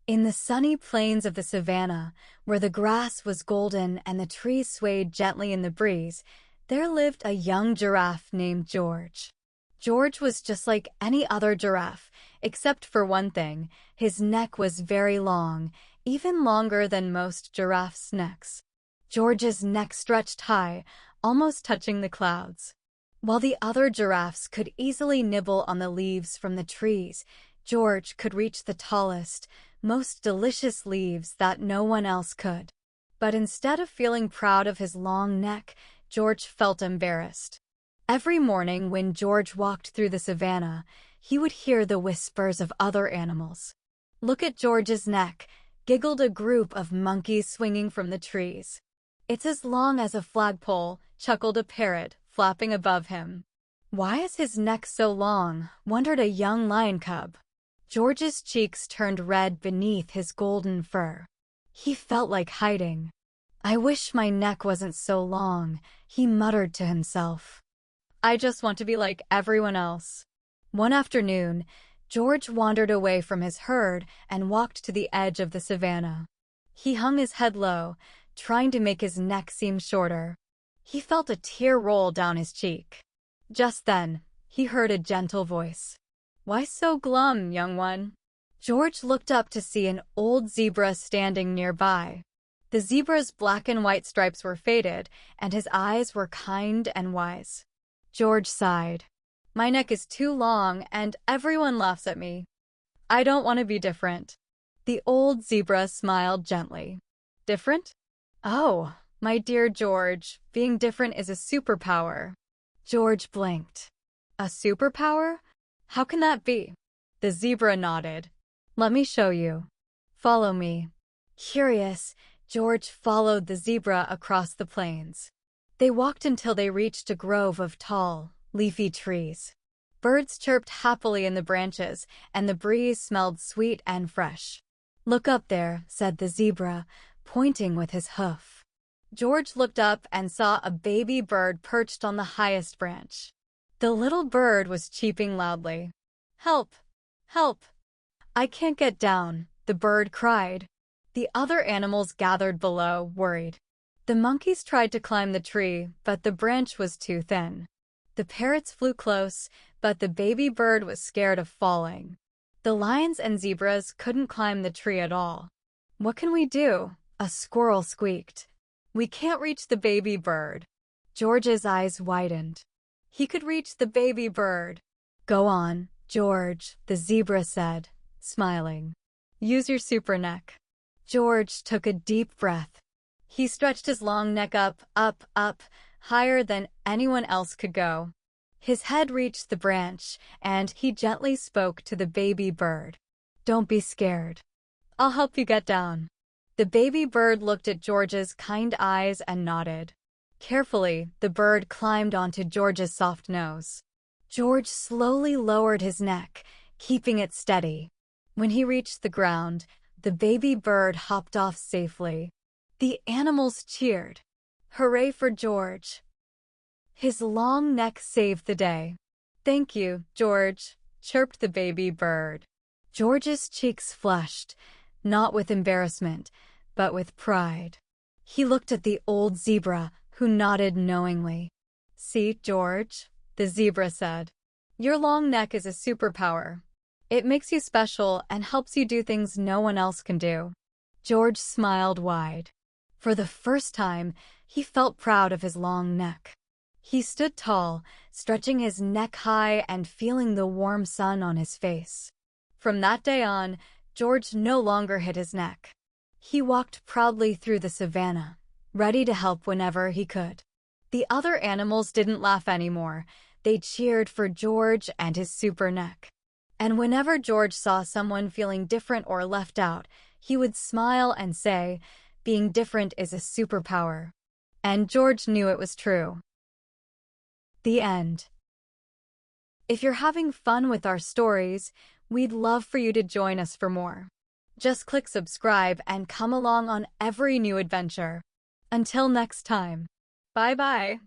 In the sunny plains of the savannah, where the grass was golden and the trees swayed gently in the breeze, there lived a young giraffe named George. George was just like any other giraffe, except for one thing: his neck was very long, even longer than most giraffes' necks. George's neck stretched high, almost touching the clouds. While the other giraffes could easily nibble on the leaves from the trees, George could reach the tallest, most delicious leaves that no one else could. But instead of feeling proud of his long neck, George felt embarrassed. Every morning when George walked through the savannah, he would hear the whispers of other animals. "Look at George's neck," giggled a group of monkeys swinging from the trees. "It's as long as a flagpole," chuckled a parrot, flapping above him. "Why is his neck so long?" wondered a young lion cub. George's cheeks turned red beneath his golden fur. He felt like hiding. "I wish my neck wasn't so long," he muttered to himself. "I just want to be like everyone else." One afternoon, George wandered away from his herd and walked to the edge of the savannah. He hung his head low, trying to make his neck seem shorter. He felt a tear roll down his cheek. Just then, he heard a gentle voice. "Why so glum, young one?" George looked up to see an old zebra standing nearby. The zebra's black and white stripes were faded, and his eyes were kind and wise. George sighed. "My neck is too long, and everyone laughs at me. I don't want to be different." The old zebra smiled gently. "Different? Oh, my dear George, being different is a superpower." George blinked. "A superpower? How can that be?" The zebra nodded. "Let me show you. Follow me." Curious, George followed the zebra across the plains. They walked until they reached a grove of tall, leafy trees. Birds chirped happily in the branches, and the breeze smelled sweet and fresh. "Look up there," said the zebra, pointing with his hoof. George looked up and saw a baby bird perched on the highest branch. The little bird was cheeping loudly. "Help! Help! I can't get down," the bird cried. The other animals gathered below, worried. The monkeys tried to climb the tree, but the branch was too thin. The parrots flew close, but the baby bird was scared of falling. The lions and zebras couldn't climb the tree at all. "What can we do?" a squirrel squeaked. "We can't reach the baby bird." George's eyes widened. He could reach the baby bird. "Go on, George," the zebra said, smiling. "Use your super neck." George took a deep breath. He stretched his long neck up, up, up, higher than anyone else could go. His head reached the branch, and he gently spoke to the baby bird. "Don't be scared. I'll help you get down." The baby bird looked at George's kind eyes and nodded. Carefully, the bird climbed onto George's soft nose. George slowly lowered his neck, keeping it steady. When he reached the ground, the baby bird hopped off safely. The animals cheered. "Hooray for George! His long neck saved the day." "Thank you, George," chirped the baby bird. George's cheeks flushed, not with embarrassment, but with pride. He looked at the old zebra, who nodded knowingly. "See, George," the zebra said. "Your long neck is a superpower. It makes you special and helps you do things no one else can do." George smiled wide. For the first time, he felt proud of his long neck. He stood tall, stretching his neck high and feeling the warm sun on his face. From that day on, George no longer hid his neck. He walked proudly through the savannah, ready to help whenever he could. The other animals didn't laugh anymore. They cheered for George and his super neck. And whenever George saw someone feeling different or left out, he would smile and say, "Being different is a superpower." And George knew it was true. The end. If you're having fun with our stories, we'd love for you to join us for more. Just click subscribe and come along on every new adventure. Until next time. Bye-bye.